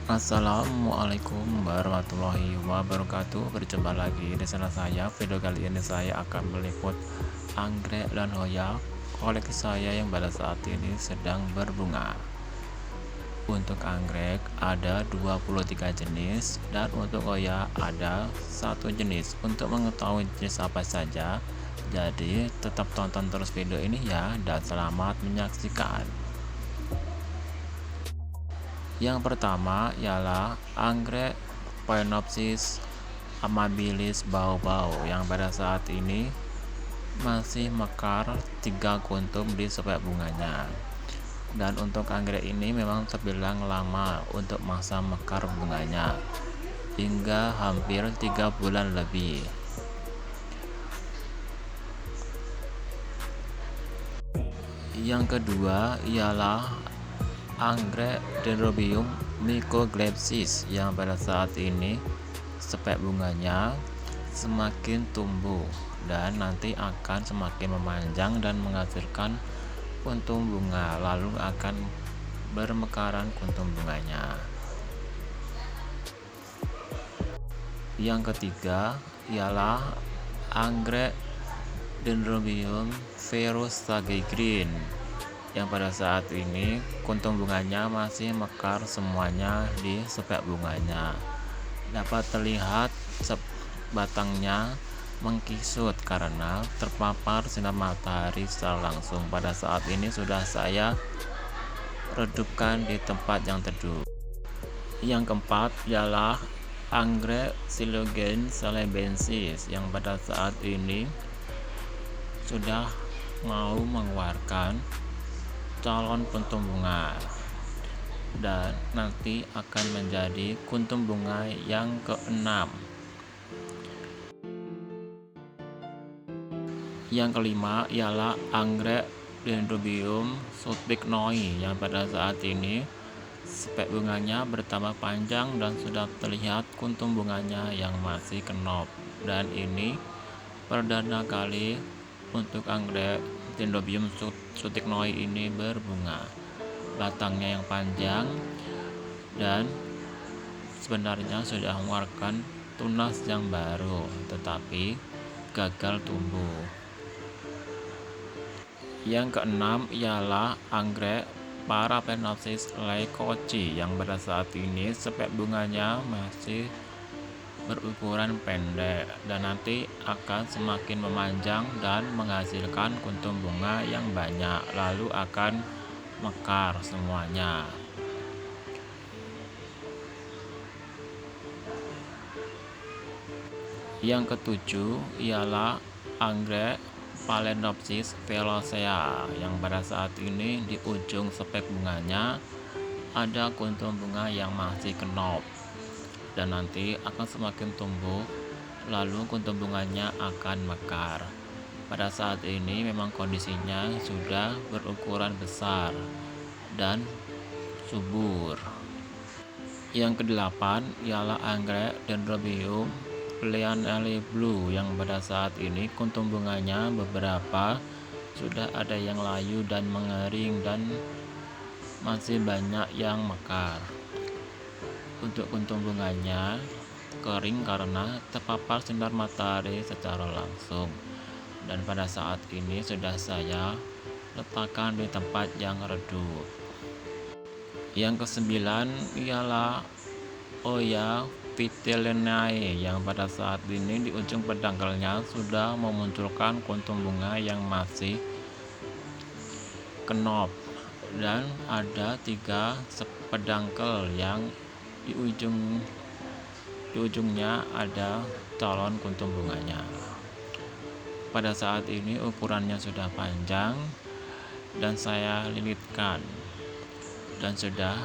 Assalamualaikum warahmatullahi wabarakatuh. Berjumpa lagi di channel saya. Video kali ini saya akan meliput anggrek dan hoya koleksi saya yang pada saat ini sedang berbunga. Untuk anggrek ada 23 jenis dan untuk hoya ada satu jenis. Untuk mengetahui jenis apa saja, jadi tetap tonton terus video ini ya, dan selamat menyaksikan. Yang pertama ialah anggrek Phalaenopsis amabilis baobab yang pada saat ini masih mekar 3 kuntum di setiap bunganya. Dan untuk anggrek ini memang terbilang lama untuk masa mekar bunganya, hingga hampir 3 bulan lebih. Yang kedua ialah anggrek Dendrobium mycoglepsis yang pada saat ini spek bunganya semakin tumbuh dan nanti akan semakin memanjang dan menghasilkan kuntum bunga, lalu akan bermekaran kuntum bunganya. Yang ketiga ialah anggrek Dendrobium green yang pada saat ini kuntum bunganya masih mekar semuanya di spek bunganya. Dapat terlihat batangnya mengkisut karena terpapar sinar matahari secara langsung. Pada saat ini sudah saya redupkan di tempat yang teduh. Yang keempat ialah anggrek Silogen celebensis yang pada saat ini sudah mau mengeluarkan calon kuntum bunga dan nanti akan menjadi kuntum bunga yang keenam. Yang kelima ialah anggrek Dendrobium sulpicnoi yang pada saat ini spek bunganya bertambah panjang dan sudah terlihat kuntum bunganya yang masih kenop. Dan ini perdana kali untuk anggrek Dendrobium sulpicnoi ini berbunga. Batangnya yang panjang dan sebenarnya sudah mengeluarkan tunas yang baru, tetapi gagal tumbuh. Yang keenam ialah anggrek Paraphalaenopsis leucochi yang pada saat ini spek bunganya masih berukuran pendek dan nanti akan semakin memanjang dan menghasilkan kuntum bunga yang banyak, lalu akan mekar semuanya. Yang ketujuh ialah anggrek Phalaenopsis velocea yang pada saat ini di ujung spek bunganya ada kuntum bunga yang masih kenop dan nanti akan semakin tumbuh, lalu kuntum bunganya akan mekar. Pada saat ini memang kondisinya sudah berukuran besar dan subur. Yang kedelapan ialah anggrek Dendrobium Lilianelli blue yang pada saat ini kuntum bunganya beberapa sudah ada yang layu dan mengering dan masih banyak yang mekar. Untuk kuntum bunganya kering karena terpapar sinar matahari secara langsung, dan pada saat ini sudah saya letakkan di tempat yang redup. Yang kesembilan ialah Hoya vitellinae yang pada saat ini di ujung pedangkalnya sudah memunculkan kuntum bunga yang masih kenop dan ada 3 pedangkal yang di ujungnya ada calon kuntum bunganya. Pada saat ini ukurannya sudah panjang dan saya lilitkan dan sudah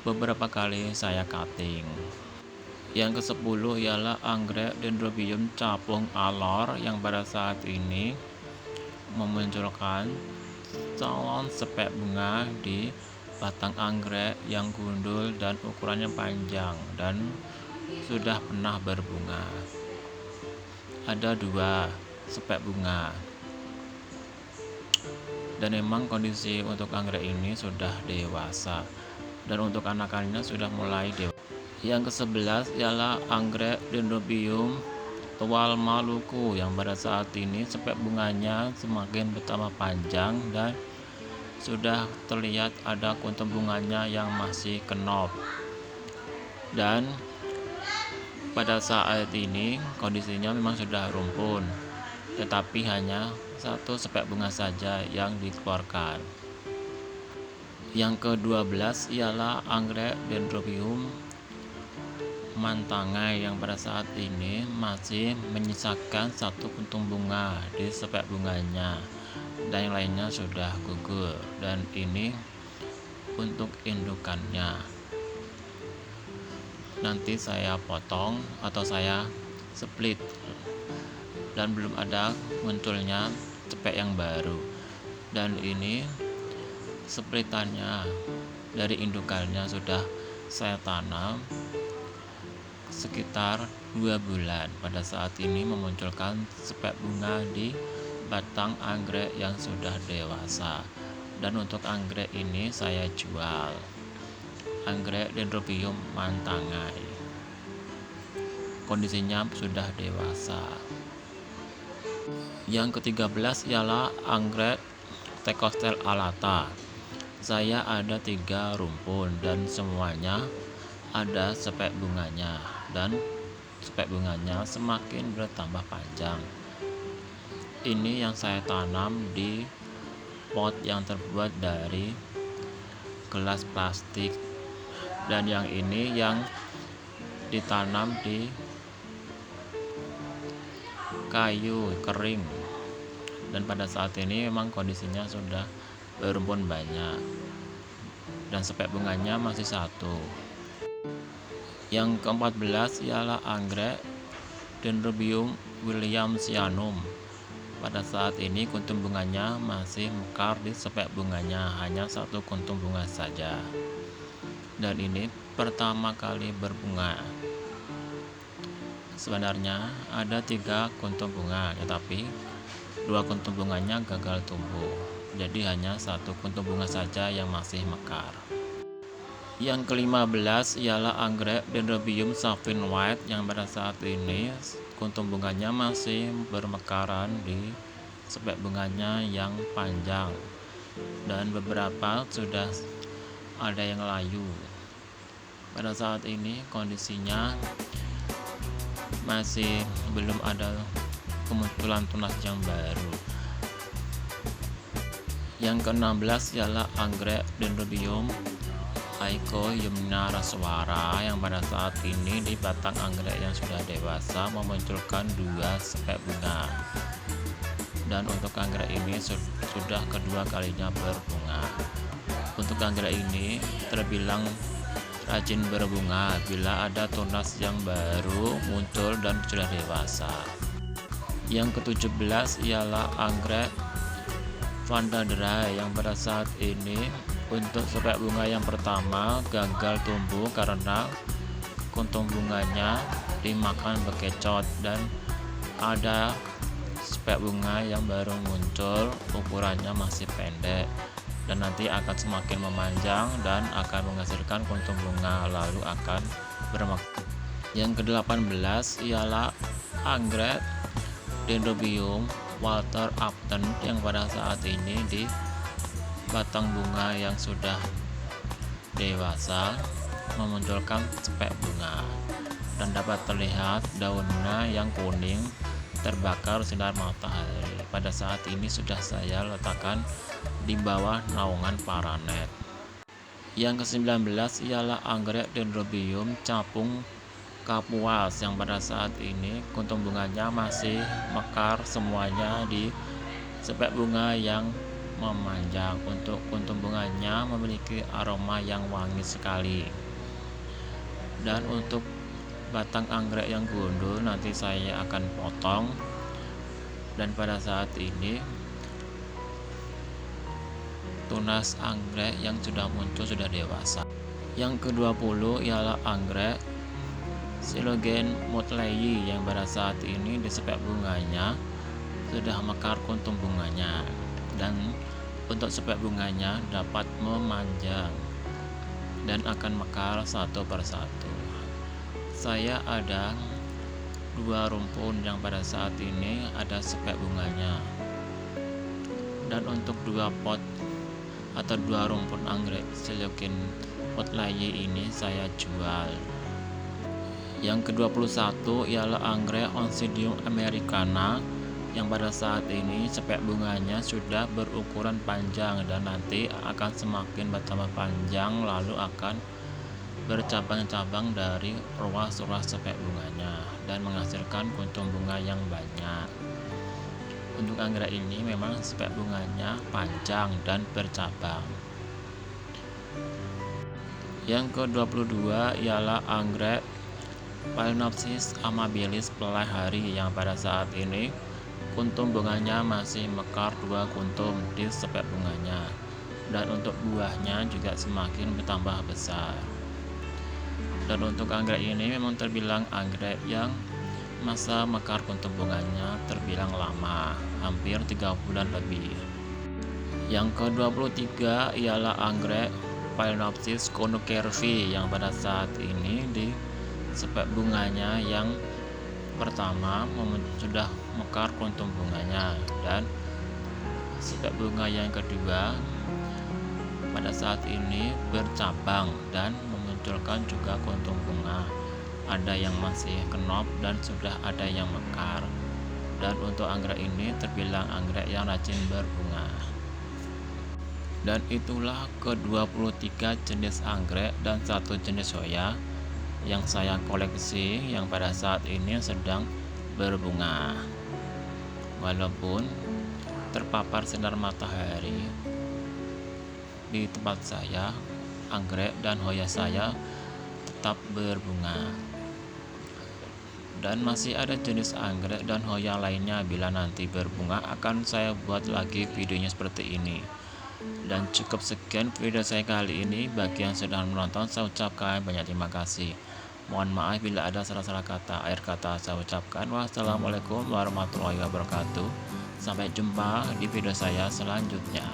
beberapa kali saya cutting. Yang ke-10 ialah anggrek Dendrobium capung alor yang pada saat ini memunculkan calon spek bunga di batang anggrek yang gundul dan ukurannya panjang dan sudah pernah berbunga. Ada 2 spek bunga dan memang kondisi untuk anggrek ini sudah dewasa dan untuk anakannya sudah mulai dewasa. Yang ke-11 ialah anggrek Dendrobium tual Maluku yang pada saat ini spek bunganya semakin bertambah panjang dan sudah terlihat ada kuntum bunganya yang masih kenop. Dan pada saat ini kondisinya memang sudah rumpun, tetapi hanya satu spek bunga saja yang dikeluarkan. Yang ke-12 ialah anggrek Dendrobium mantangai yang pada saat ini masih menyisakan satu kuntum bunga di spek bunganya dan yang lainnya sudah gugur, dan ini untuk indukannya. Nanti saya potong atau saya split dan belum ada munculnya spek yang baru, dan ini splitannya dari indukannya sudah saya tanam sekitar 2 bulan. Pada saat ini memunculkan spek bunga di batang anggrek yang sudah dewasa, dan untuk anggrek ini saya jual, anggrek Dendrobium mantangai, kondisinya sudah dewasa. Yang ke-13 ialah anggrek Thekostel alata. Saya ada 3 rumpun dan semuanya ada spek bunganya, dan spek bunganya semakin bertambah panjang. Ini yang saya tanam di pot yang terbuat dari gelas plastik, dan yang ini yang ditanam di kayu kering, dan pada saat ini memang kondisinya sudah berumpun banyak dan spek bunganya masih satu. Yang ke-14 ialah anggrek Dendrobium williamsianum. Pada saat ini kuntum bunganya masih mekar di spek bunganya, hanya satu kuntum bunga saja, dan ini pertama kali berbunga. Sebenarnya ada 3 kuntum bunga, tetapi 2 kuntum bunganya gagal tumbuh, jadi hanya satu kuntum bunga saja yang masih mekar. Yang ke-15 ialah anggrek Dendrobium Sapphire White yang pada saat ini kuntum bunganya masih bermekaran di spek bunganya yang panjang, dan beberapa sudah ada yang layu. Pada saat ini kondisinya masih belum ada kemunculan tunas yang baru. Yang ke-16 ialah anggrek Dendrobium Aecoyumnaraswara yang pada saat ini di batang anggrek yang sudah dewasa memunculkan 2 spek bunga, dan untuk anggrek ini sudah kedua kalinya berbunga. Untuk anggrek ini terbilang rajin berbunga bila ada tunas yang baru muncul dan sudah dewasa. Yang ke-17 ialah anggrek Vandadera yang pada saat ini untuk spek bunga yang pertama gagal tumbuh karena kuntum bunganya dimakan bekecot, dan ada spek bunga yang baru muncul, ukurannya masih pendek dan nanti akan semakin memanjang dan akan menghasilkan kuntum bunga lalu akan bermekar. Yang ke-18 ialah anggrek Dendrobium Walter Upton yang pada saat ini di batang bunga yang sudah dewasa memunculkan spek bunga, dan dapat terlihat daunnya yang kuning terbakar sinar matahari. Pada saat ini sudah saya letakkan di bawah naungan paranet. Yang ke-19 ialah anggrek Dendrobium capung kapuas yang pada saat ini kuntum bunganya masih mekar semuanya di spek bunga yang memanjang. Untuk kuntum bunganya memiliki aroma yang wangi sekali, dan untuk batang anggrek yang gundul nanti saya akan potong, dan pada saat ini tunas anggrek yang sudah muncul sudah dewasa. Yang ke-20 ialah anggrek Silogen Motley yang pada saat ini di spek bunganya sudah mekar kuntum bunganya, dan untuk spek bunganya dapat memanjang dan akan mekar satu persatu. Saya ada 2 rumpun yang pada saat ini ada spek bunganya. Dan untuk 2 pot atau 2 rumpun anggrek Celokin Potlaye ini saya jual. Yang ke-21 ialah anggrek Oncidium americana yang pada saat ini spek bunganya sudah berukuran panjang dan nanti akan semakin bertambah panjang, lalu akan bercabang-cabang dari ruas-ruas spek bunganya dan menghasilkan kuntum bunga yang banyak. Untuk anggrek ini memang spek bunganya panjang dan bercabang. Yang ke-22 ialah anggrek Phalaenopsis amabilis pelai hari yang pada saat ini kuntum bunganya masih mekar 2 kuntum di spek bunganya, dan untuk buahnya juga semakin bertambah besar. Dan untuk anggrek ini memang terbilang anggrek yang masa mekar kuntum bunganya terbilang lama, hampir 3 bulan lebih. Yang ke-23 ialah anggrek Phalaenopsis conocervi yang pada saat ini di spek bunganya yang pertama sudah mekar kuntum bunganya, dan spek bunga yang kedua pada saat ini bercabang dan memunculkan juga kuntum bunga. Ada yang masih kenop dan sudah ada yang mekar. Dan untuk anggrek ini terbilang anggrek yang rajin berbunga. Dan itulah ke-23 jenis anggrek dan 1 jenis hoya yang saya koleksi yang pada saat ini sedang berbunga. Walaupun terpapar sinar matahari, di tempat saya anggrek dan hoya saya tetap berbunga. Dan masih ada jenis anggrek dan hoya lainnya, bila nanti berbunga akan saya buat lagi videonya seperti ini. Dan cukup sekian video saya kali ini. Bagi yang sedang menonton, saya ucapkan banyak terima kasih. Mohon maaf bila ada salah-salah kata, akhir kata saya ucapkan. Wassalamualaikum warahmatullahi wabarakatuh. Sampai jumpa di video saya selanjutnya.